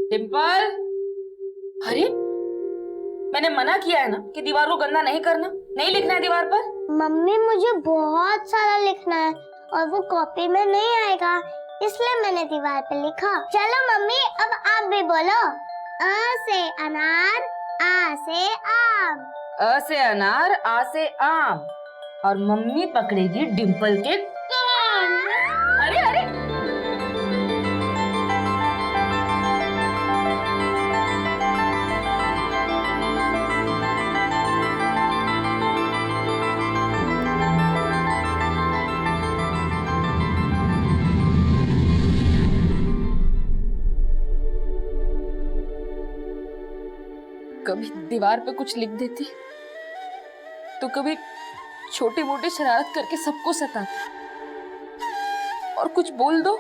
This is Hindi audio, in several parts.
डिम्पल, अरे मैंने मना किया है ना कि दीवार को गंदा नहीं करना, नहीं लिखना है दीवार पर। मम्मी मुझे बहुत सारा लिखना है और वो कॉपी में नहीं आएगा, इसलिए मैंने दीवार पे लिखा। चलो मम्मी अब आप भी बोलो। अ से अनार, आ से आम। अ से अनार, आ से आम। और मम्मी पकड़ेगी डिम्पल के कान। अरे अरे कभी दीवार पे कुछ लिख देती तो कभी छोटी मोटी शरारत करके सबको सताती, और कुछ बोल दो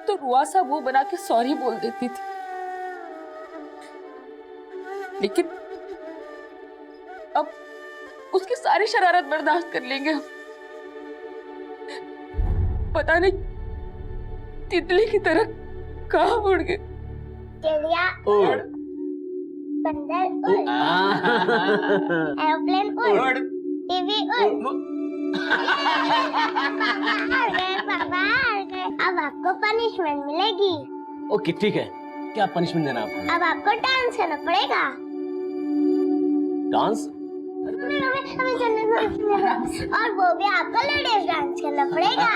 तो रुआसा वो बना के सॉरी बोल देती थी। लेकिन अब उसकी सारी शरारत बर्दाश्त कर लेंगे हम। पता नहीं तितली की तरह कहाँ उड़ गए। चिड़िया उड़, बंदर उड़, एरोप्लेन उड़, टीवी उड़। पापा अब आपको पनिशमेंट मिलेगी। ओके ठीक है, क्या पनिशमेंट देना आपको? अब आपको डांस करना पड़ेगा। डांस? हमें और वो भी आपको लेडीज डांस करना पड़ेगा।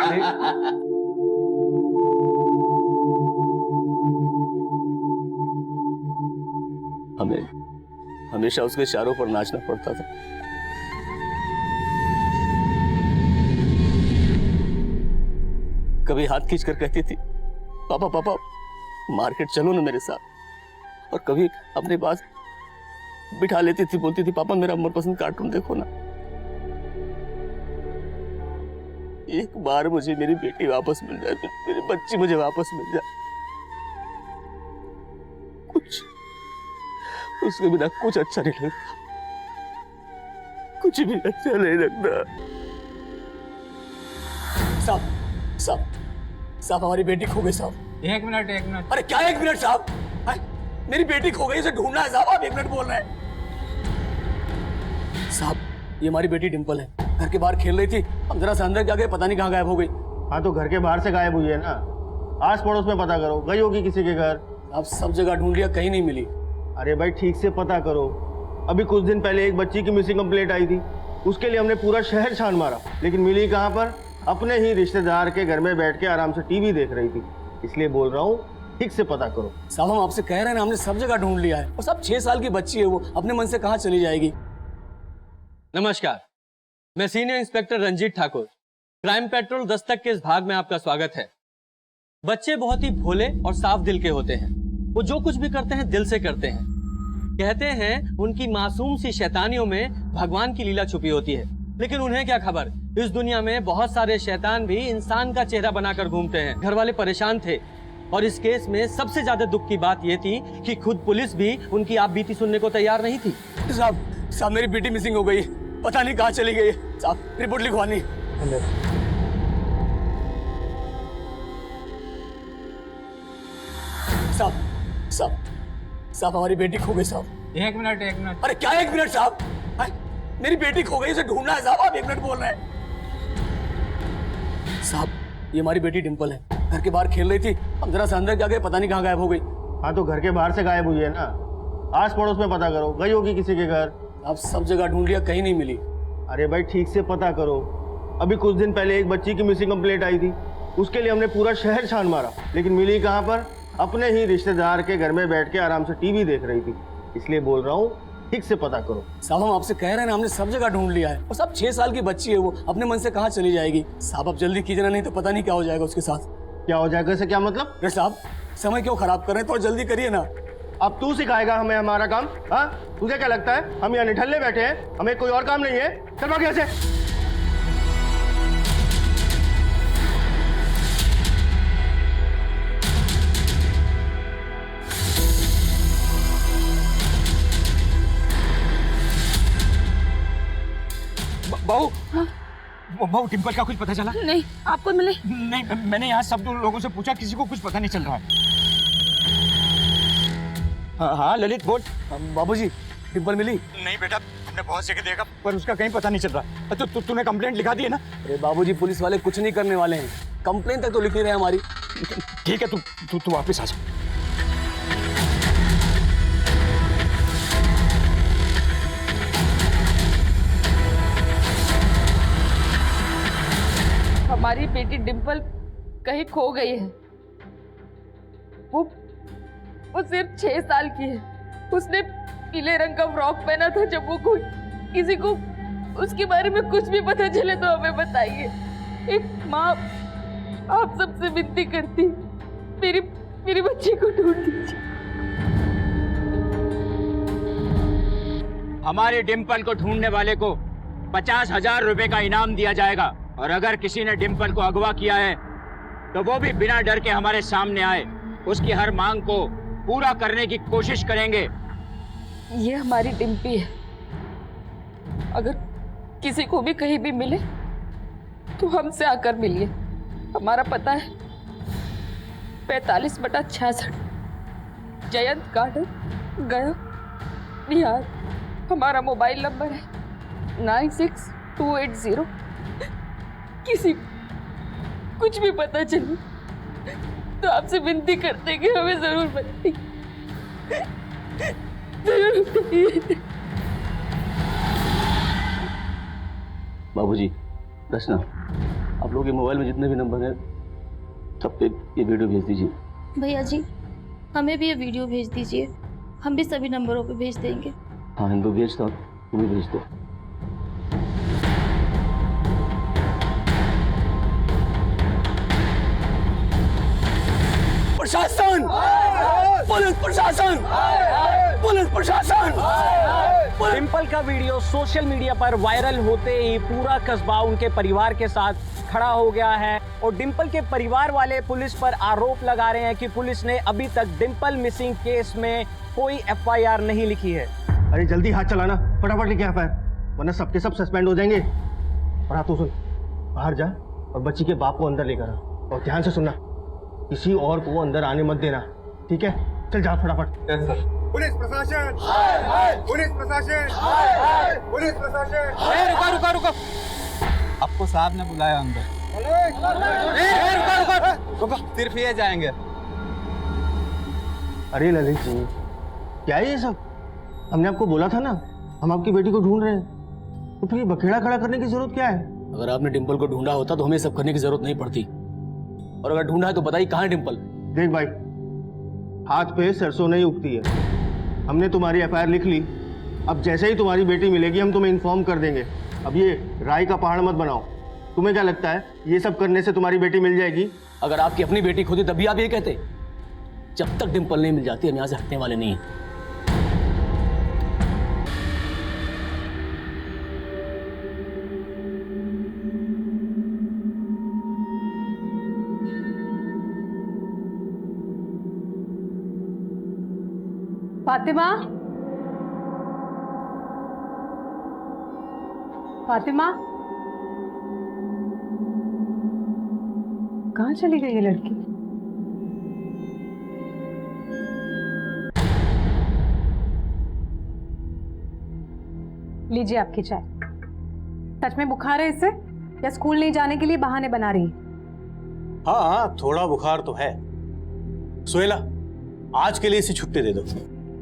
हमें हमेशा उसके इशारों पर नाचना पड़ता था। कभी हाथ खींच कर कहती थी पापा पापा मार्केट चलो ना मेरे साथ, और कभी अपने पास बिठा लेती थी, बोलती थी पापा मेरा मनपसंद कार्टून देखो ना। एक बार मुझे मेरी बेटी वापस मिल जाए, मेरी बच्ची मुझे वापस मिल जाए। कुछ उसके बिना कुछ अच्छा नहीं लगता, कुछ भी अच्छा नहीं लगता। साहब साहब साहब हमारी बेटी खो गई साहब। एक मिनट। अरे क्या एक मिनट साहब? मेरी बेटी खो गई, उसे ढूंढना है साहब। आप 1 मिनट बोल रहे हैं साहब। ये हमारी बेटी डिंपल है, घर के बाहर खेल रही थी, हम जरा सा अंदर क्या गए, पता नहीं कहाँ गायब हो गई। हाँ तो घर के बाहर से गायब हुई है ना, आस पड़ोस में पता करो, गई होगी किसी के घर। आप सब जगह ढूंढ लिया, कहीं नहीं मिली। अरे भाई ठीक से पता करो। अभी कुछ दिन पहले एक बच्ची की मिसिंग कंप्लेंट आई थी, उसके लिए हमने पूरा शहर छान मारा, लेकिन मिली कहाँ पर? अपने ही रिश्तेदार के घर में बैठ के आराम से टीवी देख रही थी। इसलिए बोल रहा हूँ ठीक से पता करो। साहब हम आपसे कह रहे हैं ना, हमने सब जगह ढूंढ लिया है, और सब 6 साल की बच्ची है, वो अपने मन से कहाँ चली जाएगी। नमस्कार, मैं senior inspector Ranjeet Thakur, Crime Patrol Dastak के इस भाग में आपका स्वागत है। बच्चे बहुत ही भोले और साफ दिल के होते हैं, वो जो कुछ भी करते हैं दिल से करते हैं। कहते हैं उनकी मासूम सी शैतानियों में भगवान की लीला छुपी होती है, लेकिन उन्हें क्या खबर, इस दुनिया में बहुत सारे शैतान भी इंसान का चेहरा बनाकर घूमते हैं। घर वाले परेशान थे, और इस केस में सबसे ज्यादा दुख की बात यह थी कि खुद पुलिस भी उनकी आप बीती सुनने को तैयार नहीं थी। साहब मेरी बेटी मिसिंग हो गई, पता नहीं कहाँ चली गई। साहब रिपोर्ट लिखवानी। साहब हमारी बेटी खो गई साहब। एक मिनट। अरे क्या 1 मिनट साहब? मेरी बेटी खो गई, उसे ढूंढना है साहब। आप 1 मिनट बोल रहे हैं साहब। ये हमारी बेटी डिंपल है, घर के बाहर खेल रही थी, हम जरा सा अंदर क्या गए, पता नहीं कहाँ गायब हो गई। हाँ तो घर के बाहर से गायब हुई है ना, आस पड़ोस में पता करो, गई होगी किसी के घर। आप सब जगह ढूंढ लिया, कहीं नहीं मिली। अरे भाई ठीक से पता करो। अभी कुछ दिन पहले एक बच्ची की मिसिंग कंप्लेंट आई थी, उसके लिए हमने पूरा शहर छान मारा, लेकिन मिली कहाँ पर? अपने ही रिश्तेदार के घर में बैठ के आराम से टीवी देख रही थी। इसलिए बोल रहा हूँ ठीक से पता करो। साहब हम आपसे कह रहे हैं ना, हमने सब जगह ढूंढ लिया है, और सब 6 साल की बच्ची है, वो अपने मन से कहाँ चली जाएगी। साहब आप जल्दी कीजिए ना, नहीं तो पता नहीं क्या हो जाएगा उसके साथ। क्या हो जाएगा से क्या मतलब? अरे साहब समय क्यों खराब कर रहे हैं, तो जल्दी करिए ना। अब तू सिखाएगा हमें हमारा काम? हाँ तुझे क्या लगता है हम यहाँ निठल्ले बैठे हैं, हमें कोई और काम नहीं है? चल भाग यहाँ से। बहू, बहू डिंपल का कुछ पता चला? नहीं, आपको मिले? नहीं, मैंने यहाँ सब लोगों से पूछा, किसी को कुछ पता नहीं चल रहा है। हाँ ललित बोल। बाबूजी डिम्पल मिली? नहीं बेटा, हमने बहुत जगह देखा पर उसका कहीं पता नहीं चल रहा। तो तूने कंप्लेंट लिखा दी है ना? अरे बाबूजी पुलिस वाले कुछ नहीं करने वाले हैं, कंप्लेन तक तो लिख नहीं रहे हमारी। ठीक है, तू वापस आ जा। हमारी बेटी डिम्पल कहीं खो गई है। वो सिर्फ 6 साल की है। उसने पीले रंग का फ्रॉक पहना था। जब वो कोई किसी को उसके बारे में कुछ भी पता चले तो हमें बताइए। एक माँ आप सबसे विनती करती, मेरी बच्ची को ढूंढ दीजिए। हमारे डिम्पल को ढूंढने वाले को 50,000 रुपए का इनाम दिया जाएगा, और अगर किसी ने डिम्पल को अगवा किया है तो वो भी बिना डर के हमारे सामने आए, उसकी हर मांग को पूरा करने की कोशिश करेंगे। ये हमारी डिम्पी है। अगर किसी को भी कहीं भी मिले तो हमसे आकर मिलिए। हमारा पता है 45/66 जयंत गार्डन, गया, बिहार। हमारा मोबाइल नंबर है 96-280। किसी कुछ भी पता चले तो आपसे विनती करते हैं कि हमें जरूर बताइए, जरूर बताइए। बाबूजी रचना, आप लोगों के मोबाइल में जितने भी नंबर हैं सब पे ये वीडियो भेज दीजिए। भैया जी, हमें भी ये वीडियो भेज दीजिए, हम भी सभी नंबरों पे भेज देंगे। हाँ इनको भेजता हूँ, तुम भी भेज दो। प्रशासन, पुलिस प्रशासन, पुलिस प्रशासन। डिम्पल का वीडियो सोशल मीडिया पर वायरल होते ही पूरा कस्बा उनके परिवार के साथ खड़ा हो गया है, और डिम्पल के परिवार वाले पुलिस पर आरोप लगा रहे हैं कि पुलिस ने अभी तक डिम्पल मिसिंग केस में कोई FIR नहीं लिखी है। अरे जल्दी हाथ चलाना, फटाफट लेके आ पाए, वरना सबके सब सस्पेंड हो जाएंगे। और हाँ, तू सुन, बाहर जा और बच्ची के बाप को अंदर लेकर आ, और ध्यान से सुनना, किसी और को अंदर आने मत देना, ठीक है? चल जा फटाफट। पुलिस प्रशासन, पुलिस प्रशासन, पुलिस प्रशासन। रुको, आपको साहब ने बुलाया अंदर। रुको, सिर्फ ये जाएंगे। अरे ललित जी, क्या है ये सब? हमने आपको बोला था ना हम आपकी बेटी को ढूंढ रहे हैं, तो फिर ये बखेड़ा खड़ा करने की जरूरत क्या है? अगर आपने डिम्पल को ढूंढा होता तो हमें सब करने की जरूरत नहीं पड़ती, और अगर ढूंढा है तो बताइए कहाँ है डिम्पल? देख भाई, हाथ पे सरसों नहीं उगती है। हमने तुम्हारी FIR लिख ली, अब जैसे ही तुम्हारी बेटी मिलेगी हम तुम्हें इन्फॉर्म कर देंगे। अब ये राय का पहाड़ मत बनाओ। तुम्हें क्या लगता है ये सब करने से तुम्हारी बेटी मिल जाएगी? अगर आपकी अपनी बेटी खोती तभी आप ये कहते? जब तक डिम्पल नहीं मिल जाती हम यहाँ से हटने वाले नहीं हैं। फातिमा, फातिमा, कहाँ चली गई ये लड़की? लीजिए आपकी चाय। सच में बुखार है इससे, या स्कूल नहीं जाने के लिए बहाने बना रही है? हाँ, थोड़ा बुखार तो है। सुहेला, आज के लिए इसे छुट्टी दे दो।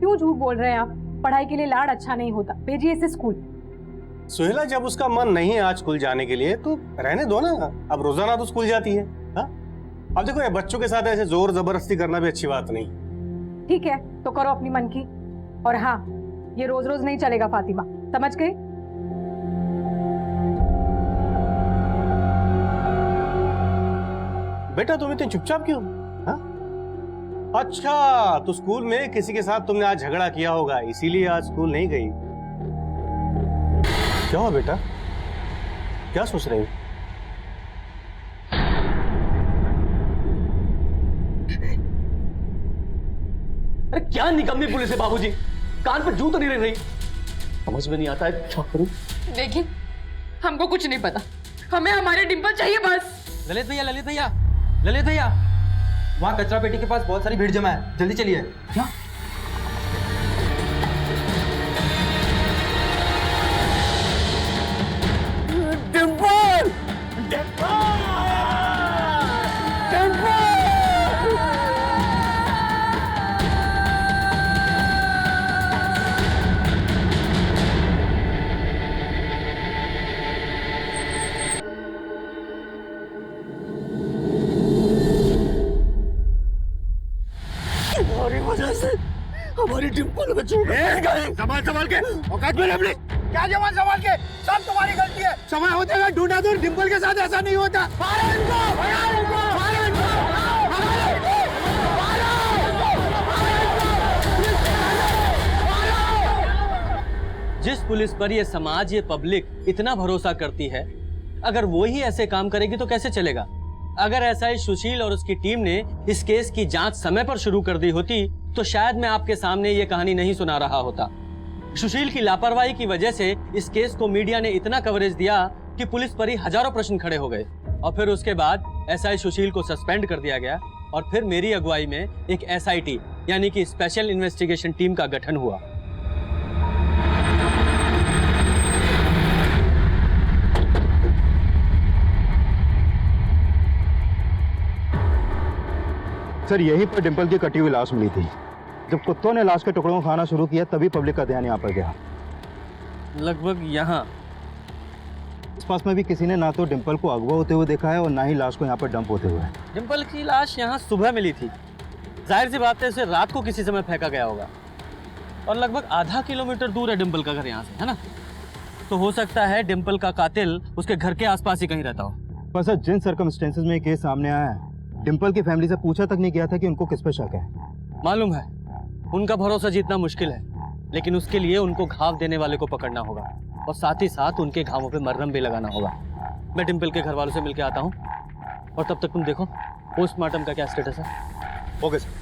क्यों झूठ बोल रहे हैं आप? पढ़ाई के लिए लाड अच्छा नहीं होता, भेजिए इसे स्कूल। सुहेला, जब उसका मन नहीं है आज स्कूल जाने के लिए तो रहने दो ना। अब रोजाना तो स्कूल जाती है। हाँ, अब देखो, ये बच्चों के साथ ऐसे जोर जबरदस्ती करना भी अच्छी बात नहीं। ठीक है, तो करो अपनी मन की। और हाँ, ये रोज रोज नहीं चलेगा फातिमा, समझ गई? बेटा तुम इतने चुपचाप क्यों? हाँ? अच्छा, तो स्कूल में किसी के साथ तुमने आज झगड़ा किया होगा, इसीलिए आज स्कूल नहीं गई। क्या हुआ बेटा, क्या सोच रही हो? अरे क्या निकम्मी पुलिस है बाबूजी, कान पर जू तो नहीं रह रही। समझ में नहीं आता है क्या करूं। देखिए, हमको कुछ नहीं पता, हमें हमारे डिम्पल चाहिए बस। ललित भैया, ललित भैया, ललित भैया, वहाँ कचरा पेटी के पास बहुत सारी भीड़ जमा है, जल्दी चलिए। क्या? डिंपल को छू संभाल संभाल के औकात में अपनी। क्या जवान संभाल के, सब तुम्हारी गलती है। समय होते हुए ढूंढा दूर, डिंपल के साथ ऐसा नहीं होता। मारो इनको, मारो इनको, मारो इनको, मारो इनको, जिस पुलिस पर ये समाज, ये पब्लिक इतना भरोसा करती है, अगर वो ही ऐसे काम करेगी तो कैसे चलेगा? अगर एसआई सुशील और उसकी टीम ने इस केस की जांच समय पर शुरू कर दी होती तो शायद मैं आपके सामने ये कहानी नहीं सुना रहा होता। सुशील की लापरवाही की वजह से इस केस को मीडिया ने इतना कवरेज दिया कि पुलिस पर ही हजारों प्रश्न खड़े हो गए और फिर उसके बाद एसआई सुशील को सस्पेंड कर दिया गया और फिर मेरी अगुवाई में एक एसआईटी यानी कि स्पेशल इन्वेस्टिगेशन टीम का गठन हुआ। सर, यहीं पर डिंपल की कटी हुई लाश मिली थी। जब कुत्तों ने लाश के टुकड़ों को खाना शुरू किया तभी पब्लिक का ध्यान यहाँ पर गया। लगभग यहाँ इस पास में भी किसी ने ना तो डिंपल को अगवा होते हुए देखा है और ना ही लाश को यहाँ पर डंप होते हुए। डिंपल की लाश यहाँ सुबह मिली थी। जाहिर सी बात है उसे रात को किसी समय फेंका गया होगा और लगभग आधा किलोमीटर दूर है डिंपल का घर यहाँ से, है ना? तो हो सकता है डिंपल का कातिल उसके घर के आसपास ही कहीं रहता हो। पर सर, जिन सर्कमस्टेंसेस में ये केस सामने आया है, डिंपल की फैमिली से पूछा तक नहीं किया था कि उनको किस पे शक है। मालूम है उनका भरोसा जीतना मुश्किल है, लेकिन उसके लिए उनको घाव देने वाले को पकड़ना होगा और साथ ही साथ उनके घावों पे मरहम भी लगाना होगा। मैं डिंपल के घर वालों से मिलकर आता हूँ और तब तक तुम देखो पोस्टमार्टम का क्या स्टेटस है। Okay sir.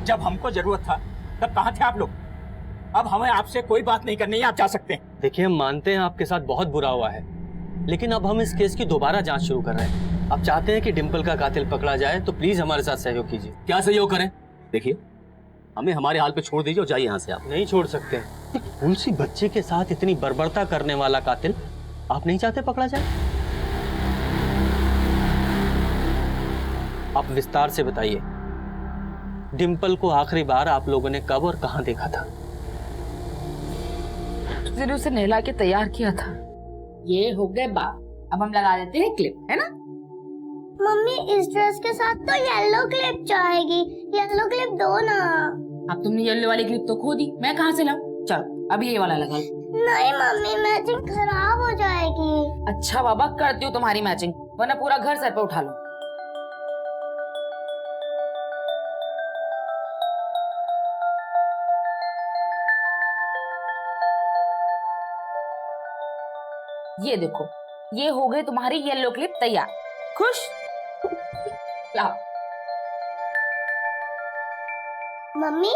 जब हमको जरूरत था तब कहाँ थे आप लोग? अब हमें आपसे कोई बात नहीं करनी है, आप जा सकते हैं। देखिए, हम मानते हैं आपके साथ बहुत बुरा हुआ है, लेकिन अब हम इस केस की दोबारा जांच शुरू कर रहे हैं। आप चाहते हैं कि डिंपल का कातिल पकड़ा जाए तो प्लीज हमारे साथ सहयोग कीजिए। क्या सहयोग करें? देखिए, हमें हमारे हाल पे छोड़ दीजिए और जाइए यहाँ से। आप नहीं छोड़ सकते। एक तुलसी बच्चे के साथ इतनी बर्बरता करने वाला कातिल आप नहीं चाहते पकड़ा जाए? आप विस्तार से बताइए, डिंपल को आखिरी बार आप लोगों ने कब और कहां देखा था? मैंने उसे नहला के तैयार किया था। ये हो गए बात, अब हम लगा देते हैं क्लिप, है ना? मम्मी, इस ड्रेस के साथ तो येलो क्लिप चाहेगी। येलो क्लिप दो ना। अब तुमने येलो वाली क्लिप तो खो दी, मैं कहाँ से लाऊं? चलो अब ये वाला लगा लो। नहीं मम्मी, मैचिंग खराब हो जाएगी। अच्छा बाबा, करती हूँ तुम्हारी मैचिंग, वरना पूरा घर सर पे उठा लो। ये देखो, ये हो गई तुम्हारी येलो क्लिप तैयार। खुश? लाओ। मम्मी,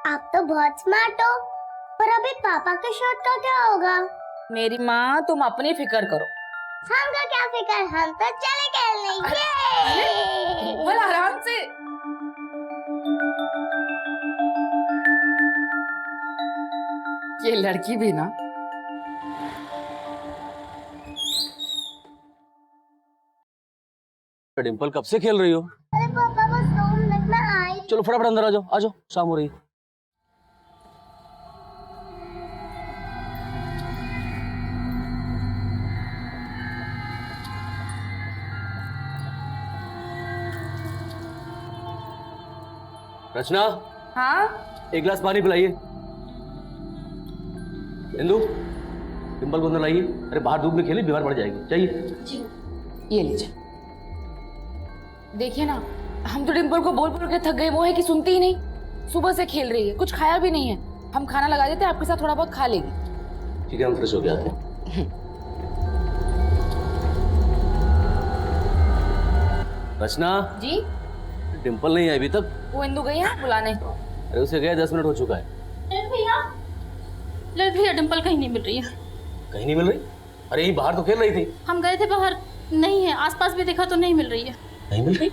आप तो बहुत स्मार्ट हो, पर अभी पापा के शर्ट का क्या होगा? मेरी माँ, तुम अपनी फिक्र करो। हमका क्या फिक्र, हम तो चले खेलने। ये बोल आराम से। ये लड़की भी ना। डिंपल कब से खेल रही हो? अरे पापा, बस 2 मिनट में आई। चलो फटाफट अंदर आ जाओ, आ जाओ, शाम हो रही है। रचना, हाँ? एक गिलास पानी पिलाइए। इंदु, डिंपल को अंदर लाइए। अरे बाहर धूप में खेली, बीमार पड़ जाएगी। चाहिए? ये लीजिए। देखिए ना, हम तो डिंपल को बोल बोल के थक गए, वो है कि सुनती ही नहीं। सुबह से खेल रही है, कुछ खाया भी नहीं है। हम खाना लगा देते, आपके साथ थोड़ा बहुत खा लेगी। ठीक है, हम फ्रेश हो गए आते हैं। रचना जी? डिंपल नहीं आई अभी तक? वो इंदु गई है बुलाने। अरे उसे गया 10 मिनट हो चुका है। भैया डिंपल कहीं नहीं मिल रही है। कहीं नहीं मिल रही? अरे यही बाहर तो खेल रही थी। हम गए थे बाहर, नहीं है। आसपास भी देखा तो नहीं मिल रही है। नहीं मिल रही?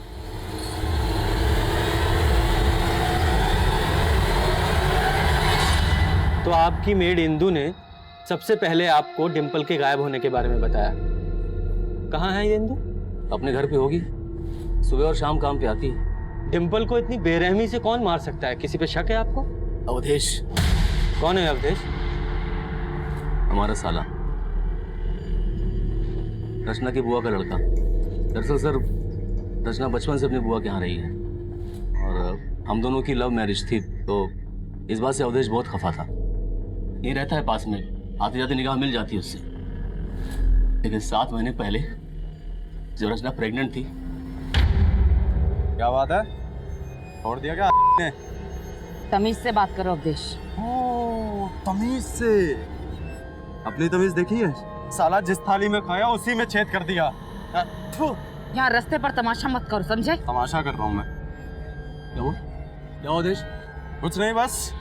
तो आपकी मेड इंदु ने सबसे पहले आपको डिंपल के गायब होने के बारे में बताया। कहाँ है ये इंदु? अपने घर पे होगी, सुबह और शाम काम पे आती है। डिम्पल को इतनी बेरहमी से कौन मार सकता है? किसी पे शक है आपको? अवधेश। कौन है अवधेश? हमारा साला, रचना की बुआ का लड़का। दरअसल सर, रचना बचपन से अपनी बुआ के यहाँ रही है और हम दोनों की लव मैरिज थी, तो इस बात से अवधेश बहुत खफा था। ये रहता है पास में, आते जाते निगाह मिल जाती है उससे। लेकिन 7 महीने पहले जब रचना प्रेग्नेंट थी। क्या बात है? छोड़ दिया क्या ने? तमीज से बात करो अवधेश। ओ, तमीज से। अपनी तमीज देखी है? साला जिस थाली में खाया उसी में छेद कर दिया। यहाँ रास्ते पर तमाशा मत करो, समझे? तमाशा कर रहा हूँ मैं। क्या हुआ? क्या अवधेश? कुछ नहीं, बस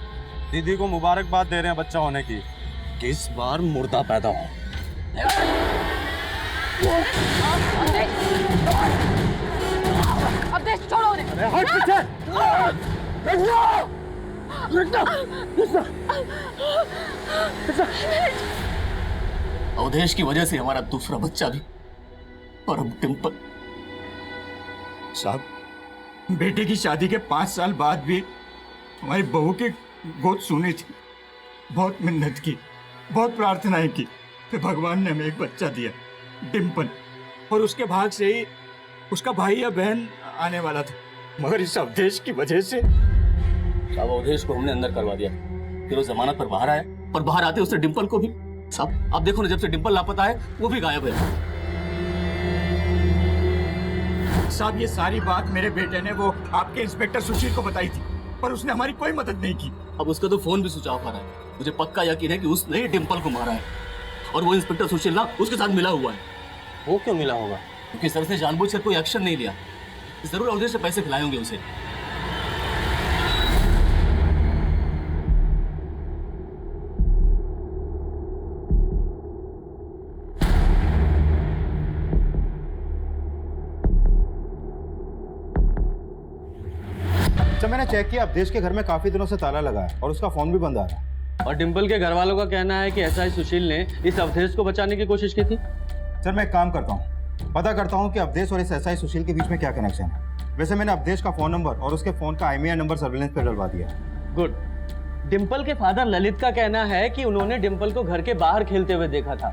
दीदी को मुबारकबाद दे रहे हैं बच्चा होने की। इस बार मुर्दा पैदा हो। अवधेश छोड़ो उन्हें। अरे हट पीछे। अवधेश की वजह से हमारा दूसरा बच्चा भी, और अब डिम्पल। साहब, बेटे की शादी के 5 साल बाद भी हमारी बहू की गोद सुनी थी। बहुत मिन्नत की, बहुत प्रार्थनाएं की, फिर भगवान ने हमें एक बच्चा दिया, डिम्पल। और उसके भाग से ही उसका भाई या बहन आने वाला था, मगर इस अवधेश की वजह से। साहब, अवधेश को हमने अंदर करवा दिया, फिर वो जमानत पर बाहर आया, और बाहर आते उसने डिम्पल को भी। साहब आप देखो ना, जब से डिम्पल लापता है वो भी गायब है। साहब, ये सारी बात मेरे बेटे ने वो आपके इंस्पेक्टर सुशील को बताई थी, पर उसने हमारी कोई मदद नहीं की। अब उसका तो फोन भी स्विच ऑफ आ रहा है। मुझे पक्का यकीन है कि उसने ही डिम्पल को मारा है, और वो इंस्पेक्टर सुशील ना उसके साथ मिला हुआ है। वो क्यों मिला होगा? क्योंकि सर ने जानबूझकर कोई एक्शन नहीं लिया। जरूर अवधेश से पैसे खिलाए होंगे उसे। जब मैंने चेक किया, अवधेश के घर में काफी दिनों से ताला लगा है और उसका फोन भी बंद आ रहा है। और डिम्पल के घर वालों का कहना है कि एसआई सुशील ने इस अवधेश को बचाने की कोशिश की थी। सर, मैं एक काम करता हूँ, पता करता हूँ कि अवधेश और इस एसआई सुशील के बीच में क्या कनेक्शन है। वैसे मैंने अवधेश का फोन नंबर और उसके फोन का IMEI नंबर सर्विलेंस पे डलवा दिया है। गुड। डिम्पल के फादर ललित का कहना है कि उन्होंने डिम्पल को घर के बाहर खेलते हुए देखा था,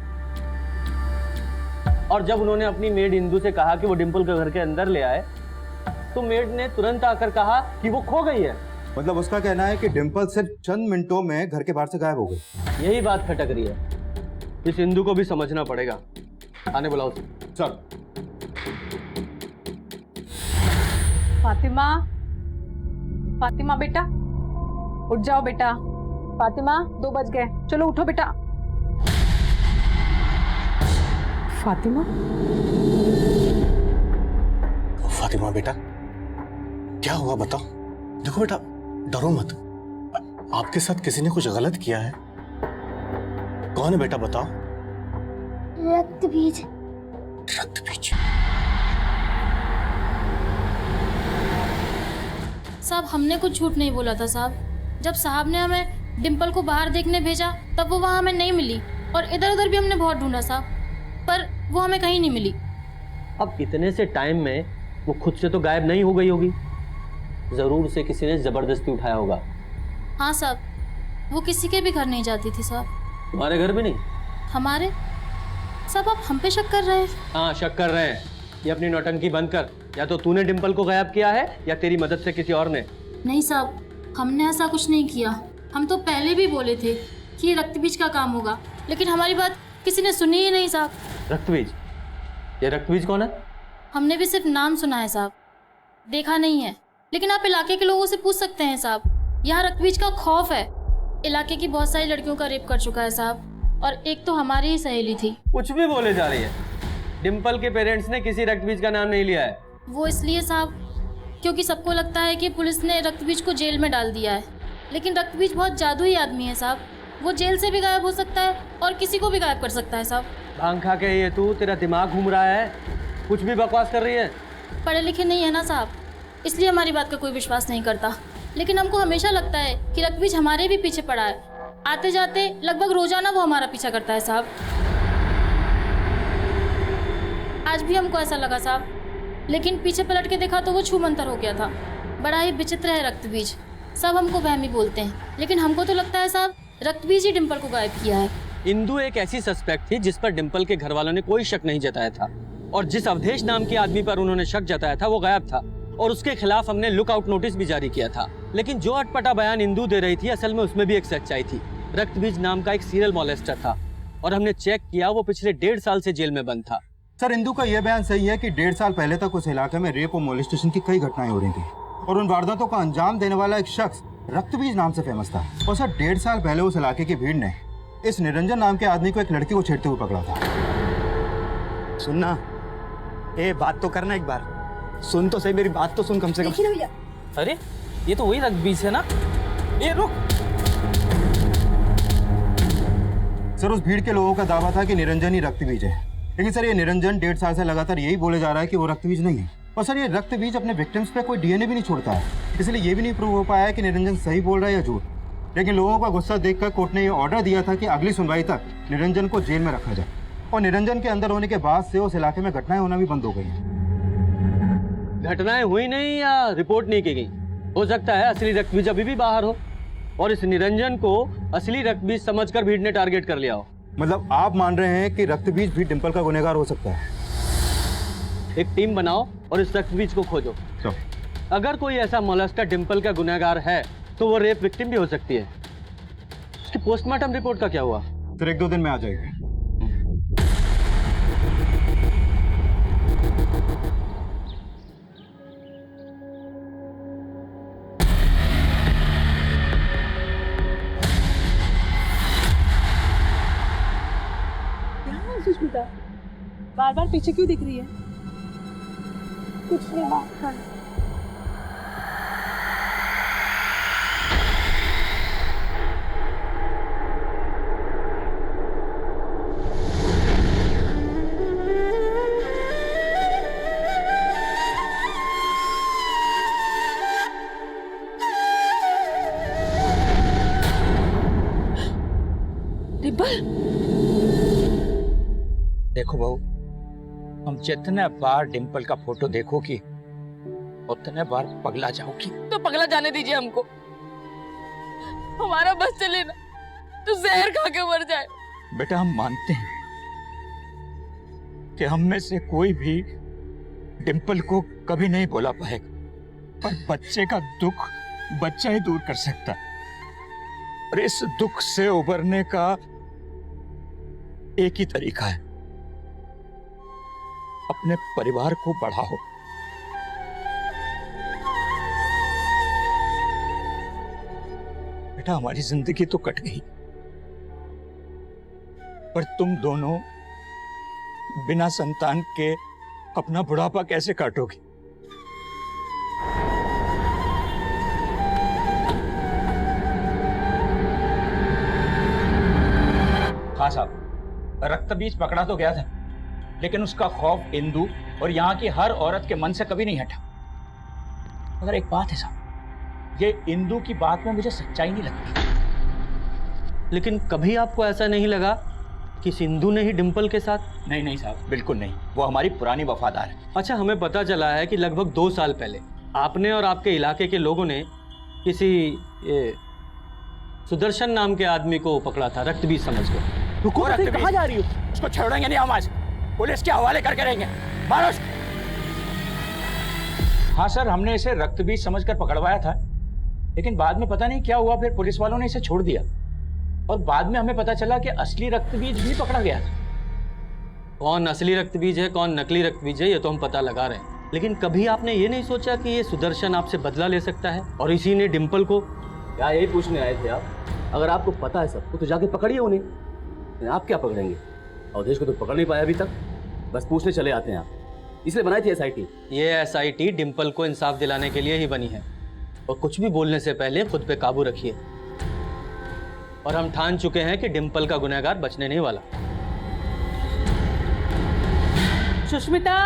और जब उन्होंने अपनी मेड इंदु से कहा कि वो डिम्पल को घर के अंदर ले आए, तो मेड ने तुरंत आकर कहा कि वो खो गई है। मतलब उसका कहना है कि डिम्पल सिर्फ चंद मिनटों में घर के बाहर से गायब हो गई। यही बात खटक रही है। इस इंदु को भी समझना पड़ेगा। आने बुलाओ सर। फातिमा, फातिमा बेटा, उठ जाओ बेटा। फातिमा, 2 बज गए, चलो उठो बेटा। फातिमा, फातिमा बेटा, क्या हुआ बताओ? देखो बेटा, डरो मत। आपके साथ किसी ने कुछ गलत किया है? कौन है बेटा, बताओ। रक्त बीज। रक्त बीज? साहब, हमने कुछ झूठ नहीं बोला था साहब। जब साहब ने हमें डिम्पल को बाहर देखने भेजा, तब वो वहाँ हमें नहीं मिली, और इधर उधर भी हमने बहुत ढूंढा साहब, पर वो हमें कहीं नहीं मिली। अब इतने से टाइम में वो खुद से तो गायब नहीं हो गई होगी, जरूर से किसी ने जबरदस्ती उठाया होगा। हाँ साहब, वो किसी के भी घर नहीं जाती थी साहब। तुम्हारे घर भी नहीं? हमारे? साहब, आप हम पे शक कर रहे हैं? हाँ, शक कर रहे हैं। ये अपनी नौटंकी बंद कर। या तो तूने डिम्पल को गायब किया है, या तेरी मदद से किसी और ने। नहीं साहब, हमने ऐसा कुछ नहीं किया। हम तो पहले भी बोले थे कि ये रक्तबीज का काम होगा, लेकिन हमारी बात किसी ने सुनी ही नहीं साहब। रक्तबीज? ये रक्तबीज कौन है? हमने भी सिर्फ नाम सुना है साहब, देखा नहीं है। लेकिन आप इलाके के लोगों से पूछ सकते हैं साहब। यहाँ रक्तबीज का खौफ है। इलाके की बहुत सारी लड़कियों का रेप कर चुका है साहब, और एक तो हमारी ही सहेली थी। कुछ भी बोले जा रही है। डिम्पल के पेरेंट्स ने किसी रक्तबीज का नाम नहीं लिया है। वो इसलिए साहब क्योंकि सबको लगता है कि पुलिस ने रक्तबीज को जेल में डाल दिया है, लेकिन रक्तबीज बहुत जादुई आदमी है साहब। वो जेल से भी गायब हो सकता है और किसी को भी गायब कर सकता है साहब। भांग खा के ये तू, तेरा दिमाग घूम रहा है, कुछ भी बकवास कर रही है। पढ़े लिखे नहीं है ना साहब, इसलिए हमारी बात का कोई विश्वास नहीं करता। लेकिन हमको हमेशा लगता है कि रक्तबीज हमारे भी पीछे पड़ा है। आते जाते लगभग रोजाना वो हमारा पीछा करता है साहब। आज भी हमको ऐसा लगा साहब, लेकिन पीछे पलट के देखा तो वो छूमंतर हो गया था। बड़ा ही विचित्र है रक्तबीज। सब हमको वहमी बोलते हैं, लेकिन हमको तो लगता है साहब रक्तबीज ही डिम्पल को गायब किया है। इंदु एक ऐसी सस्पेक्ट थी जिस पर डिम्पल के घर वालों ने कोई शक नहीं जताया था, और जिस अवधेश नाम के आदमी पर उन्होंने शक जताया था वो गायब था, और उसके खिलाफ हमने लुकआउट नोटिस भी जारी किया था। लेकिन जो अटपटा बयान इंदु दे रही थी, असल में उसमें भी एक सच्चाई थी। रक्तबीज नाम का एक सीरियल मॉलेस्टर था, और हमने चेक किया वो पिछले 1.5 साल से जेल में बंद था। सर, इंदु का यह बयान सही है कि 1.5 साल पहले तक उस इलाके में रेप और मोलेस्टेशन की कई घटनाएं हो रही थी, और उन वारदातों का अंजाम देने वाला एक शख्स रक्तबीज नाम से फेमस था। और सर 1.5 साल पहले उस इलाके की भीड़ ने इस निरंजन नाम के आदमी को एक लड़की को छेड़ते हुए पकड़ा था। सुनना, ए बात तो करना, एक बार सुन तो सही, मेरी बात तो सुन कम से कम। भैया, अरे ये तो वही रक्तबीज है ना? ये रुक। सर, उस भीड़ के लोगों का दावा था कि निरंजन ही रक्तबीज है, लेकिन सर ये निरंजन 1.5 साल से लगातार यही बोले जा रहा है कि वो रक्तबीज नहीं है। और सर ये रक्तबीज अपने विक्टिम्स पे कोई डीएनए भी नहीं छोड़ता है, इसलिए ये भी नहीं प्रूव हो पाया है कि निरंजन सही बोल रहा है या झूठ। लेकिन लोगों का गुस्सा देखकर कोर्ट ने ये ऑर्डर दिया था कि अगली सुनवाई तक निरंजन को जेल में रखा जाए, और निरंजन के अंदर होने के बाद से उस इलाके में घटनाएं होना भी बंद हो गई हैं। घटनाएं हुई नहीं या रिपोर्ट नहीं की गई, हो सकता है असली रक्तबीज अभी भी बाहर हो, और इस निरंजन को असली रक्तबीज समझकर भीड़ ने टारगेट कर लिया हो। मतलब आप मान रहे हैं कि रक्तबीज भी डिम्पल का गुनहगार हो सकता है? एक टीम बनाओ और इस रक्तबीज को खोजो। अगर कोई ऐसा मोलेस्टर डिम्पल का गुनहगार है तो वो रेप विक्टिम भी हो सकती है। उसकी पोस्टमार्टम रिपोर्ट का क्या हुआ? फिर 1-2 दिन में आ जाएगी। सुष्मिता बार बार पीछे क्यों दिख रही है? कुछ नहीं बात कर। देखो बहू, हम जितने बार डिम्पल का फोटो देखोगी उतने बार पगला जाओगी। तो पगला जाने दीजिए हमको, हमारा बस चले ना तो जहर खा के मर जाए। बेटा, हम मानते हैं कि हम में से कोई भी डिम्पल को कभी नहीं भुला पाएगा, पर बच्चे का दुख बच्चा ही दूर कर सकता है। और इस दुख से उबरने का एक ही तरीका है, अपने परिवार को बढ़ाओ। बेटा, हमारी जिंदगी तो कट गई, पर तुम दोनों बिना संतान के अपना बुढ़ापा कैसे काटोगे? हाँ साहब, रक्तबीज पकड़ा तो गया था, लेकिन उसका खौफ इंदु और यहाँ की हर औरत के मन से कभी नहीं हटा। मगर एक बात है साहब, ये इंदु की बात में मुझे सच्चाई नहीं लगती। लेकिन कभी आपको ऐसा नहीं लगा कि सिंधु ने ही डिम्पल के साथ? नहीं नहीं साहब, बिल्कुल नहीं, वो हमारी पुरानी वफादार है। अच्छा, हमें पता चला है कि लगभग 2 साल पहले आपने और आपके इलाके के लोगों ने किसी सुदर्शन नाम के आदमी को पकड़ा था रक्तबीज समझकर। कहाँ जा रही हो? उसको छोड़ेंगे नहीं हम, आज पुलिस के हवाले करके रहेंगे। मारो। हाँ सर, हमने इसे रक्तबीज समझकर पकड़वाया था, लेकिन बाद में पता नहीं क्या हुआ, फिर पुलिस वालों ने इसे छोड़ दिया, और बाद में हमें पता चला कि असली रक्तबीज भी पकड़ा गया था। कौन असली रक्तबीज है कौन नकली रक्तबीज है ये तो हम पता लगा रहे हैं, लेकिन कभी आपने ये नहीं सोचा कि ये सुदर्शन आपसे बदला ले सकता है और इसी ने डिम्पल को? क्या यही पूछने आए थे आप? अगर आपको पता है सब तो जाके पकड़िए उन्हें। आप क्या पकड़ेंगे? अवधेश को तो पकड़ नहीं पाया अभी तक, बस पूछने चले आते हैं आप। इसलिए बनाई थी एसआईटी। ये एसआईटी डिम्पल को इंसाफ दिलाने के लिए ही बनी है, और कुछ भी बोलने से पहले खुद पे काबू रखिए। और हम ठान चुके हैं कि डिम्पल का गुनहगार बचने नहीं वाला। सुष्मिता,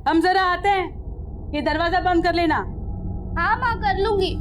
हम जरा आते हैं, ये दरवाजा बंद कर लेना। हाँ माँ, कर लूंगी।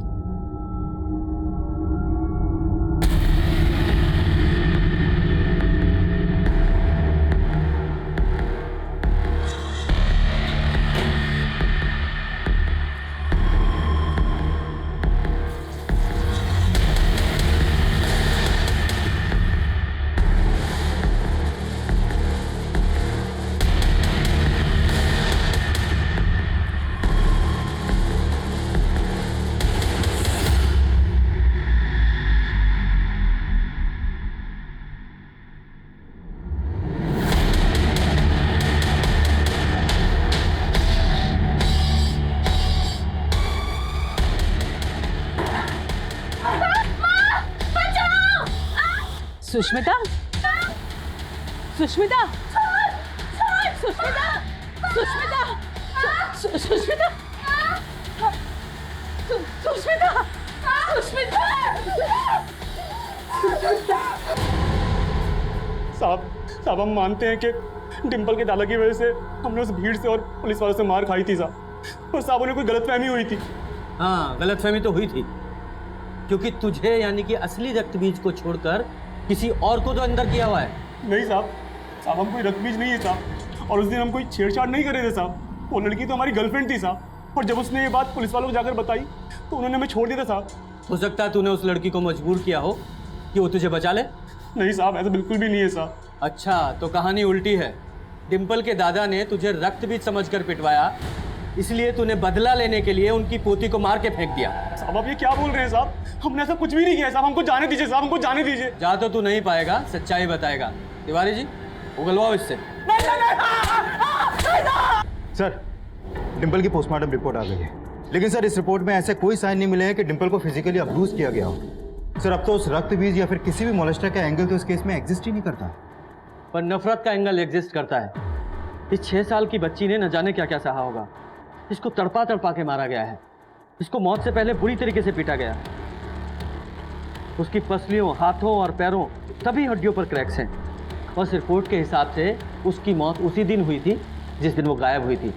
सुष्मिता सुष्मिता सुष्मिता सुष्मिता सुष्मिता सुष्मिता सुष्मिता साहब हम मानते हैं कि डिम्पल के दादा की वजह से हमने उस भीड़ से और पुलिस वालों से मार खाई थी साहब, और साहब उन्हें कोई गलतफहमी हुई थी। हाँ, गलतफहमी तो हुई थी, क्योंकि तुझे यानी कि असली रक्तबीज को छोड़कर किसी और को तो अंदर किया हुआ है। नहीं साहब हम कोई रक्तबीज नहीं है साहब, और उस दिन हम कोई छेड़छाड़ नहीं कर रहे थे साहब। वो लड़की तो हमारी गर्लफ्रेंड थी साहब, और जब उसने ये बात पुलिस वालों को जाकर बताई तो उन्होंने हमें छोड़ दिया था साहब। हो सकता है तूने उस लड़की को मजबूर किया हो कि वो तुझे बचा ले। नहीं साहब, ऐसा बिल्कुल भी नहीं है साहब। अच्छा, तो कहानी उल्टी है। डिम्पल के दादा ने तुझे रक्तबीज समझकर पिटवाया, इसलिए तूने बदला लेने के लिए उनकी पोती को मार के फेंक दिया। साहब आप ये क्या बोल रहे हैं साहब? हमने ऐसा कुछ भी नहीं किया साहब, हमको जाने दीजिए साहब, हमको जाने दीजिए। जा तो तू नहीं पाएगा, सच्चाई बताएगा। तिवारी जी, उगलवाओ इससे। सर, डिम्पल की पोस्टमार्टम रिपोर्ट आ गई है, लेकिन सर इस रिपोर्ट में ऐसे कोई साइन नहीं मिले हैं कि डिम्पल को फिजिकली अब्यूज किया गया हो। सर अब तो उस रक्तबीज या फिर किसी भी मोलेस्टर का एंगल तो इस केस में एग्जिस्ट ही नहीं करता। पर नफरत का एंगल एग्जिस्ट करता है। इस 6 साल की बच्ची ने न जाने क्या क्या सहा होगा। इसको तड़पा तड़पा के मारा गया है, इसको मौत से पहले बुरी तरीके से पीटा गया। उसकी पसलियों, हाथों और पैरों सभी हड्डियों पर क्रैक्स हैं। उस रिपोर्ट के हिसाब से उसकी मौत उसी दिन हुई थी जिस दिन वो गायब हुई थी,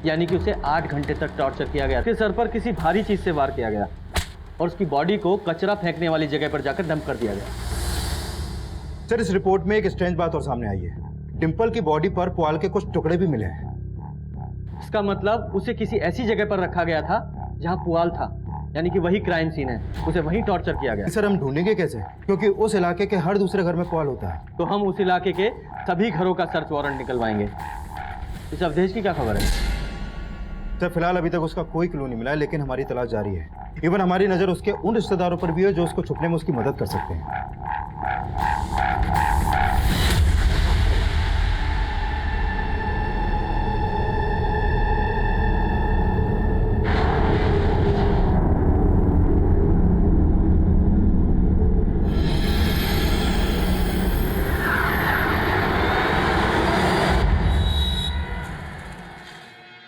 यानी कि उसे 8 घंटे तक टॉर्चर किया गया। उसके सर पर किसी भारी चीज से वार किया गया और उसकी बॉडी को कचरा फेंकने वाली जगह पर जाकर डंप कर दिया गया। सर इस रिपोर्ट में एक स्ट्रेंज बात और सामने आई है। डिम्पल की बॉडी पर पुआल के कुछ टुकड़े भी मिले हैं। इसका मतलब उसे किसी ऐसी जगह पर रखा गया था जहां पुआल था, यानी कि वही क्राइम सीन है, उसे वहीं टॉर्चर किया गया। सर हम ढूंढेंगे कैसे, क्योंकि उस इलाके के हर दूसरे घर में पुआल होता है। तो हम उस इलाके के सभी घरों का सर्च वारंट निकलवाएंगे। इस अवधेश की क्या खबर है? सर फिलहाल अभी तक उसका कोई क्लू नहीं मिला है, लेकिन हमारी तलाश जारी है। इवन हमारी नजर उसके उन रिश्तेदारों पर भी है जो उसको छुपने में उसकी मदद कर सकते हैं।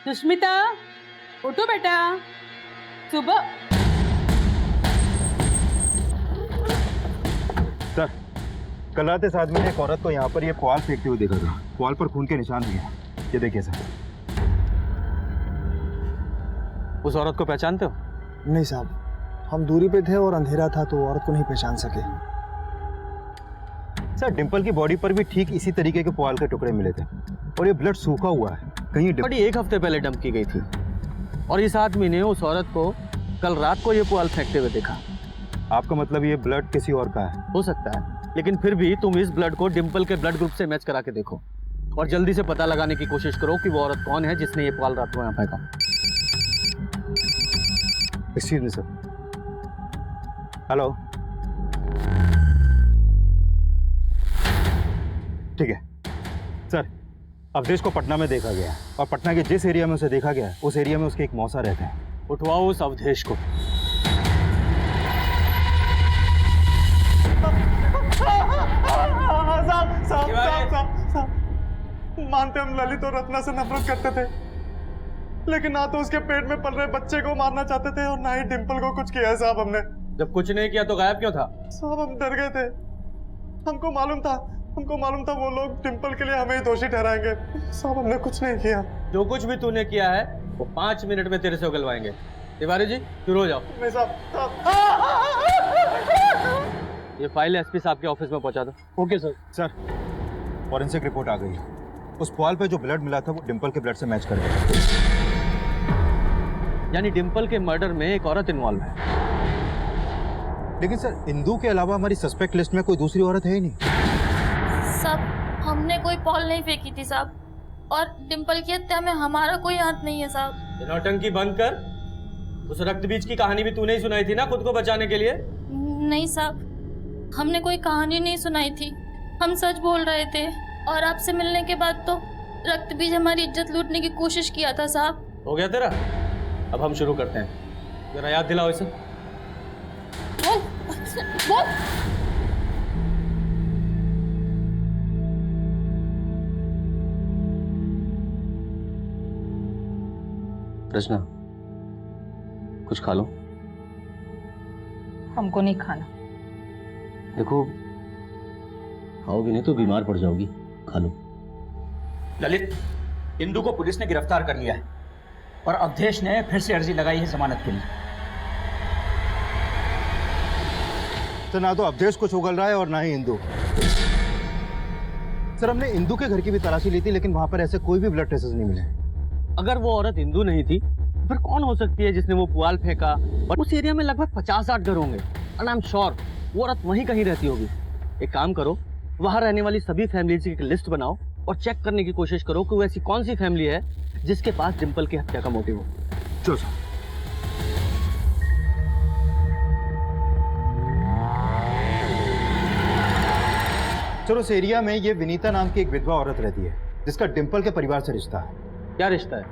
सुष्मिता उठो बेटा, सुबह। सर कल रात इस आदमी ने एक औरत को यहाँ पर ये पुआल फेंकते हुए देखा था। पुआल पर खून के निशान भी हैं, ये देखिए सर। उस औरत को पहचानते हो? नहीं साहब, हम दूरी पे थे और अंधेरा था तो औरत को नहीं पहचान सके। सर डिम्पल की बॉडी पर भी ठीक इसी तरीके के पुआल के टुकड़े मिले थे और ये ब्लड सूखा हुआ है। कहीं बॉडी 1 हफ्ते पहले डंप की गई थी और इस आदमी ने उस औरत को कल रात को ये पुआल फेंकते हुए देखा। आपका मतलब ये ब्लड किसी और का है? हो सकता है, लेकिन फिर भी तुम इस ब्लड को डिम्पल के ब्लड ग्रुप से मैच करा के देखो और जल्दी से पता लगाने की कोशिश करो कि वो औरत कौन है जिसने ये पुआल रात को यहाँ फेंका। Excuse me sir. हेलो, ठीक है सर। अवधेश को पटना में देखा गया है और पटना के जिस एरिया में उसे देखा गया है उस एरिया में उसके एक मौसा रहते हैं। उठवाओ उस अवधेश को। मानते हम ललित और रत्ना से नफरत करते थे, लेकिन ना तो उसके पेट में पल रहे बच्चे को मारना चाहते थे और ना ही डिम्पल को कुछ किया है साहब हमने। जब कुछ नहीं किया तो गायब क्यों था? साहब हम डर गए थे, हमको मालूम था वो लोग डिम्पल के लिए हमें ही दोषी ठहराएंगे। साहब हमने कुछ नहीं किया। जो कुछ भी तूने किया है वो 5 मिनट में तेरे से उगलवाएंगे। तिवारी जी शुरू हो जाओ। नहीं साहब। ये फाइल एसपी साहब के ऑफिस में पहुंचा दो। Okay sir. Sir forensic report आ गई है। उस पुआल पे जो ब्लड मिला था वो डिम्पल के ब्लड से मैच कर गया, यानी डिम्पल के मर्डर में एक औरत इन्वॉल्व है। लेकिन सर इंदू के अलावा हमारी सस्पेक्ट लिस्ट में कोई दूसरी औरत है ही नहीं। साहब हमने कोई पॉल नहीं फेंकी थी साहब, और डिम्पल की हत्या में हमारा कोई हाथ नहीं है साहब। नौटंकी बंद कर। उस रक्तबीज की कहानी भी तूने ही सुनाई थी ना खुद को बचाने के लिए? नहीं साहब, हमने कोई कहानी नहीं सुनाई थी, हम सच बोल रहे थे। और आपसे मिलने के बाद तो रक्तबीज हमारी इज्जत लूटने की कोशिश किया था साहब। हो गया तेरा? अब हम शुरू करते हैं। जरा याद दिलाओ इसे। बोल। रचना, कुछ खा लो। हमको नहीं खाना। देखो, खाओगी नहीं तो बीमार पड़ जाओगी, खा लो। ललित, इंदु को पुलिस ने गिरफ्तार कर लिया है और अवधेश ने फिर से अर्जी लगाई है जमानत के लिए। तो ना तो अवधेश कुछ उगल रहा है और ना ही इंदु। सर, हमने इंदु के घर की भी तलाशी ली थी, लेकिन वहां पर ऐसे कोई भी ब्लड ट्रेसेस नहीं मिले। अगर वो औरत हिंदू नहीं थी फिर कौन हो सकती है जिसने वो पुआल फेंका? और उस एरिया में लगभग 50-60 घर होंगे और आई एम श्योर वो औरत वहीं कहीं रहती होगी। एक काम करो, वहां रहने वाली सभी फैमिलीज की एक लिस्ट बनाओ और चेक करने की कोशिश करो कि वो ऐसी कौन सी फैमिली है जिसके पास डिंपल की हत्या का मोटिव हो। चलो सर। सर, उस एरिया में ये विनीता नाम की एक विधवा औरत रहती है जिसका डिंपल के परिवार से रिश्ता है। क्या रिश्ता है?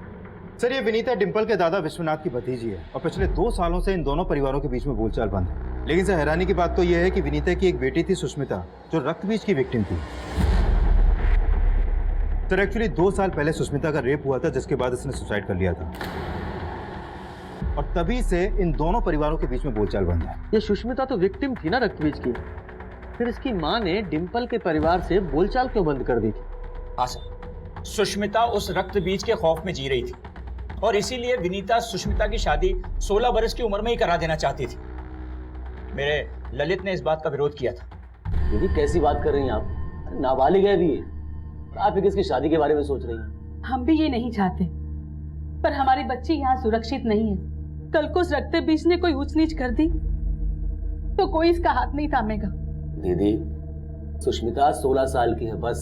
सर, ये विनीता डिंपल के दादा विश्वनाथ की भतीजी है और पिछले 2 सालों से इन दोनों परिवारों के बीच में बोलचाल बंद है। लेकिन सर, हैरानी की बात तो यह है कि विनीता की एक बेटी थी सुष्मिता, जो रक्तबीज की विक्टिम थी। सर, एक्चुअली 2 साल पहले सुष्मिता का रेप हुआ था, जिसके बाद इसने सुसाइड कर लिया था और तभी से इन दोनों परिवारों के बीच में बोलचाल बंद है। ये सुष्मिता तो विक्टिम थी ना रक्तबीज की, फिर इसकी माँ ने डिंपल के परिवार से बोलचाल क्यों बंद कर दी थी? हाँ सर, सुष्मिता उस रक्त बीज के खौफ में जी रही थी और इसीलिए विनीता सुष्मिता की शादी 16 वर्ष की उम्र में ही करा देना चाहती थी। मेरे ललित ने इस बात का विरोध किया था। दीदी, कैसी बात कर रही हैं आप? नाबालिग है भी, आप किसकी शादी के बारे में सोच रही हैं? हम भी ये नहीं चाहते, पर हमारी बच्ची यहाँ सुरक्षित नहीं है। कल को उस रक्त बीज ने कोई ऊंच नीच कर दी तो कोई इसका हाथ नहीं थामेगा। दीदी, सुष्मिता 16 साल की है बस,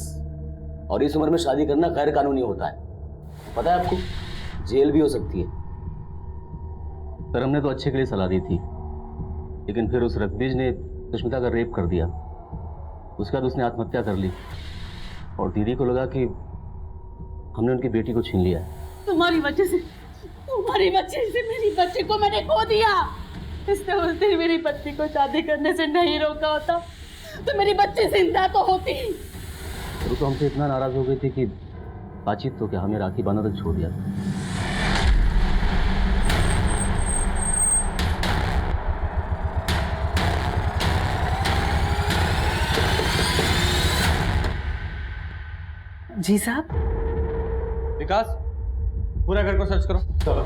और इस उम्र में शादी करना गैर कानूनी होता है, पता है आपको? जेल भी हो सकती है। पर हमने तो अच्छे के लिए सलाह दी थी, लेकिन फिर उस रक्तबीज ने सुष्मिता का रेप कर दिया। उसके बाद उसने आत्महत्या कर ली और दीदी को लगा कि हमने उनकी बेटी को छीन लिया है। तुम्हारी वजह से मेरी बच्ची को मैंने खो दिया। इसने उस दिन मेरी बच्ची को शादी करने से नहीं रोका होता तो मेरी बच्ची जिंदा तो होती। वो तो हमसे इतना नाराज हो गई थी कि बातचीत तो क्या, हमें राखी बांधना तक छोड़ दिया। जी साहब। विकास, पूरा घर को सर्च करो। चलो।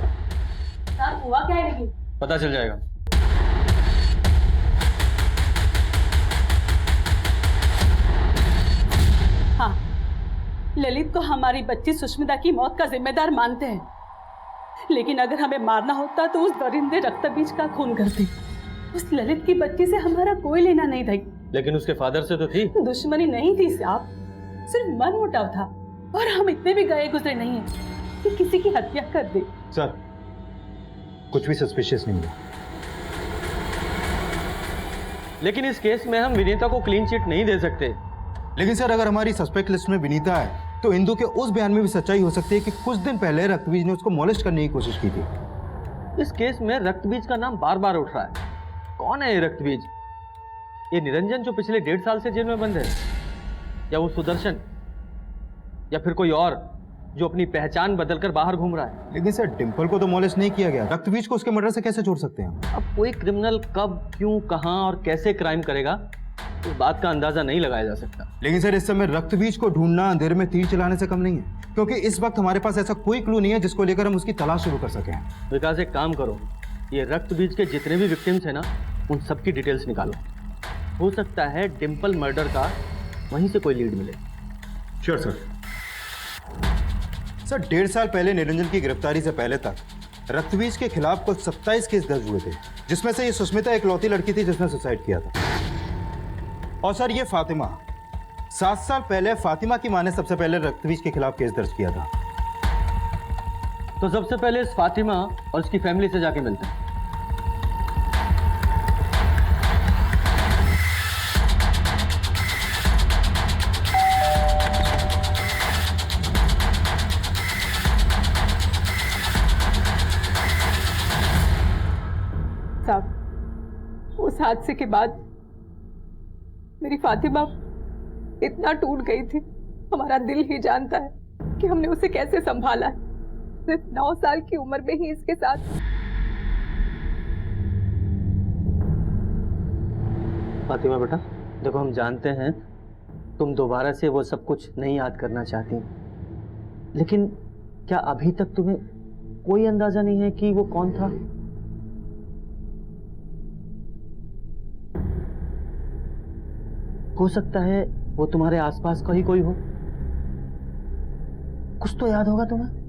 साहब, हुआ क्या है? लेकिन पता चल जाएगा। हाँ, ललित को हमारी बच्ची सुष्मिता की मौत का जिम्मेदार मानते हैं, लेकिन अगर हमें मारना होता तो उस दरिंदे रक्तबीज का खून करते। उस ललित की बच्ची से हमारा कोई लेना नहीं था। लेकिन उसके फादर से तो थी। दुश्मनी नहीं थी साहब, सिर्फ मनमुटाव था, और हम इतने भी गए गुजरे नहीं हैं कि किसी की हत्या कर दे। सर, कुछ भी सस्पिशियस नहीं मिला। लेकिन इस केस में हम विनीता को क्लीन चिट नहीं दे सकते। लेकिन सर, अगर हमारी सस्पेक्ट लिस्ट में विनीता है तो इंदु के उस बयान में भी सच्चाई हो सकती है कि कुछ दिन पहले रक्तबीज ने उसको मॉलेस्ट करने की कोशिश की थी। इस केस में रक्तबीज का नाम बार बार उठ रहा है। कौन है ये रक्तबीज? ये निरंजन जो पिछले 1.5 साल से जेल में बंद है, या वो सुदर्शन, या फिर कोई और जो अपनी पहचान बदलकर बाहर घूम रहा है? लेकिन सर, डिंपल को तो मॉलेस्ट नहीं किया गया, रक्तबीज को उसके मर्डर से कैसे जोड़ सकते हैं? अब कोई क्रिमिनल कब, क्यों, कहां और कैसे क्राइम करेगा, इस बात का अंदाजा नहीं लगाया जा सकता। लेकिन सर, इस समय रक्तबीज को ढूंढना अंधेरे में तीर चलाने से कम नहीं है, क्योंकि इस वक्त हमारे पास ऐसा कोई क्लू नहीं है जिसको लेकर हम उसकी तलाश शुरू कर सकें। विकास, एक काम करो, ये रक्तबीज के जितने भी विक्टिम्स हैं ना, उन सबकी डिटेल्स निकालो। हो सकता है डिंपल मर्डर का वहीं से कोई लीड मिले। Sure sir. सर, 1.5 साल पहले निरंजन की गिरफ्तारी से पहले तक रक्तबीज के खिलाफ कुल 27 केस दर्ज हुए थे, जिसमें से ये सुष्मिता इकलौती लड़की थी जिसने सुसाइड किया था। और सर, ये फातिमा, 7 साल पहले फातिमा की मां ने सबसे पहले रक्तबीज के खिलाफ केस दर्ज किया था। तो सबसे पहले इस फातिमा और उसकी फैमिली से जाके मिलते हैं। साहब, उस हादसे के बाद मेरी फातिमा इतना टूट गई थी, हमारा दिल ही जानता है कि हमने उसे कैसे संभाला है। सिर्फ 9 साल की उम्र में ही इसके साथ। फातिमा बेटा, देखो हम जानते हैं तुम दोबारा से वो सब कुछ नहीं याद करना चाहती, लेकिन क्या अभी तक तुम्हें कोई अंदाजा नहीं है कि वो कौन था? हो सकता है वो तुम्हारे आसपास का ही कोई हो। कुछ तो याद होगा तुम्हें।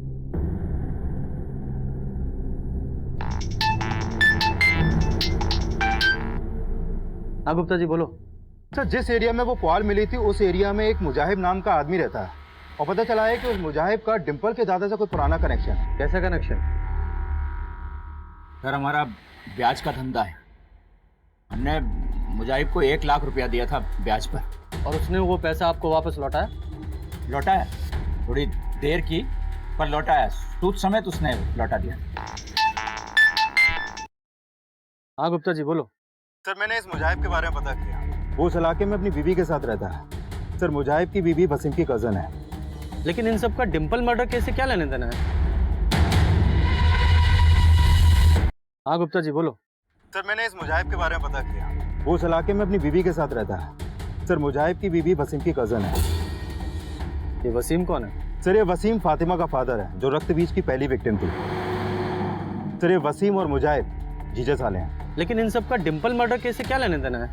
हाँ गुप्ता जी बोलो। सर, जिस एरिया में वो पुआल मिली थी उस एरिया में एक मुजाहिब नाम का आदमी रहता है और पता चला है कि उस मुजाहिब का डिंपल के दादा से कोई पुराना कनेक्शन है। कैसा कनेक्शन? सर हमारा ब्याज का धंधा है। हमने मुजाहिब को 1 लाख रुपया दिया था ब्याज पर। और उसने वो पैसा आपको वापस लौटाया? लौटाया, थोड़ी देर की पर लौटाया। सूद समेत उसने लौटा दिया। हाँ गुप्ता जी बोलो। सर, मैंने इस मुजाहिब के बारे में पता किया। वो उस इलाके में अपनी बीवी के साथ रहता है। सर, मुजाहिब की बीवी वसीम की कजन है। लेकिन इन सब का डिंपल मर्डर केस से क्या लेने देना है? हाँ गुप्ता जी बोलो। सर, मैंने इस मुजाहिब के बारे में पता किया। वो उस इलाके में अपनी बीवी के साथ रहता है। सर, मुजाहिब की बीवी वसीम की कजन है। ये वसीम कौन है? सर, ये वसीम फातिमा का फादर है जो रक्त बीज की पहली विक्टिम थी। सर, ये वसीम और मुजाहिब जीजा साले हैं। लेकिन इन सब का डिंपल मर्डर केस से क्या लेने देना है?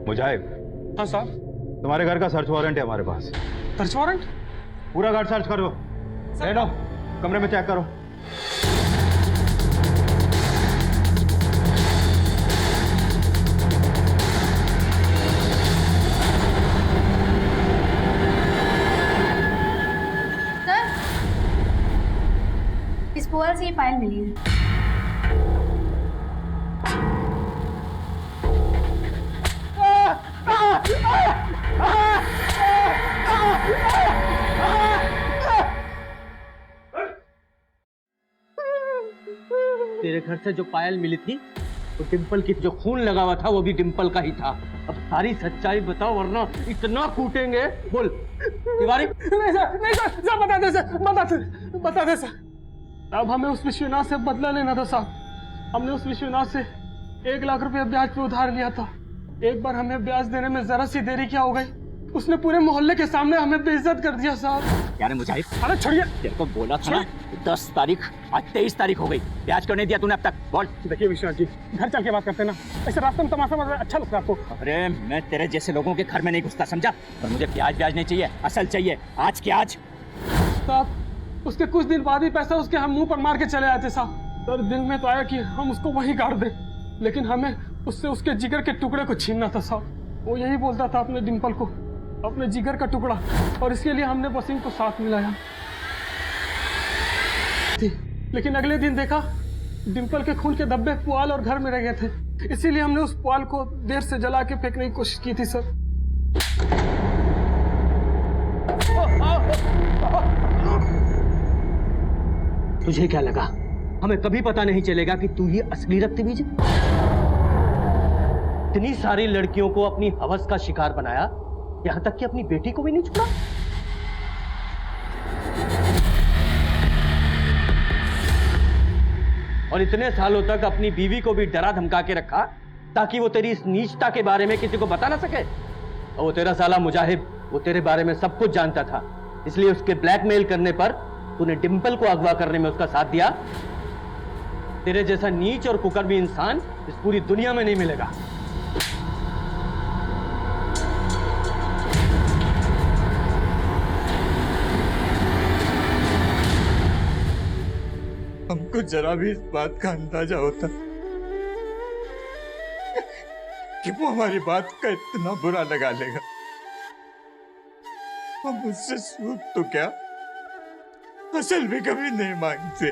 मुजाहिब। हाँ साहब। तुम्हारे घर का सर्च वारंट है हमारे पास। Search warrant? पूरा घर सर्च करो। लो, कमरे में चेक करो। इस पुआल से ये फाइल मिली है। तेरे घर से जो पायल मिली थी वो डिंपल की, जो खून लगा हुआ था वो भी डिंपल का ही था। अब सारी सच्चाई बताओ वरना इतना कूटेंगे। बोल तिवारी। नहीं सर, बता दे सर। अब हमें उस विश्वनाथ से बदला लेना था साहब। हमने उस विश्वनाथ से 1 लाख रुपया ब्याज पे उधार लिया था। एक बार हमें ब्याज देने में जरा सी देरी क्या हो गई, उसने पूरे मोहल्ले के सामने हमें बेइज्जत कर दिया साहब। यार मुजाहिब, अरे छोड़िए। तेरे को बोला था ना 10 तारीख, आज 23 तारीख हो गई। ब्याज क्यों नहीं दिया तूने अब तक? बोल। देखिए विश्वनाथ जी, घर चल के बात करते ना, ऐसे रास्ते में तमाशा मारना अच्छा लगता है आपको? अरे मैं तेरे जैसे लोगों के घर में नहीं घुसता, समझा? पर मुझे ब्याज नहीं चाहिए, असल चाहिए, आज के आज। साहब, उसके कुछ दिन बाद ही पैसा उसके हम मुंह पर मार के चले आए थे साहब। सर, दिल में तो आया कि हम उसको वहीं गाड़ दें, लेकिन हमें उससे उसके जिगर के टुकड़े को छीनना था साहब। वो यही बोलता था अपने डिंपल को, अपने जिगर का टुकड़ा, और इसके लिए हमने वसीम को साथ मिलाया। लेकिन अगले दिन देखा डिंपल के खून के धब्बे पुआल और घर में रह गए थे। इसीलिए हमने उस पुआल को देर से जला के फेंकने की कोशिश की थी सर। तुझे क्या लगा हमें कभी पता नहीं चलेगा कि तू ही असली रक्तबीज है? इतनी सारी लड़कियों को अपनी हवस का शिकार बनाया, यहां तक कि अपनी बेटी को भी नहीं छोड़ा। और इतने सालों तक अपनी बीवी को भी डरा धमका के रखा ताकि वो तेरी इस नीचता के बारे में किसी को बता ना सके। और वो तेरा साला मुजाहिब, वो तेरे बारे में सब कुछ जानता था, इसलिए उसके ब्लैकमेल करने पर तूने डिंपल को अगवा करने में उसका साथ दिया। तेरे जैसा नीच और कुकर्मी इंसान इस पूरी दुनिया में नहीं मिलेगा। हमको जरा भी इस बात का अंदाजा होता कि वो हमारी बात का इतना बुरा लगा लेगा। हम उससे सूद तो क्या, असल भी कभी नहीं मांगते।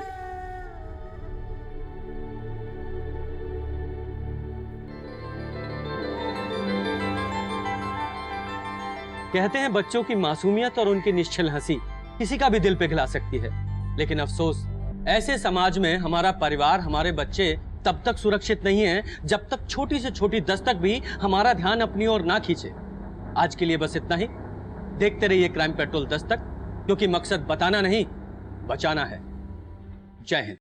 कहते हैं बच्चों की मासूमियत और उनकी निश्चल हंसी किसी का भी दिल पिघला सकती है, लेकिन अफसोस ऐसे समाज में हमारा परिवार, हमारे बच्चे तब तक सुरक्षित नहीं है जब तक छोटी से छोटी दस्तक भी हमारा ध्यान अपनी ओर ना खींचे। आज के लिए बस इतना ही। देखते रहिए क्राइम पेट्रोल दस्तक, क्योंकि मकसद बताना नहीं, बचाना है। जय हिंद।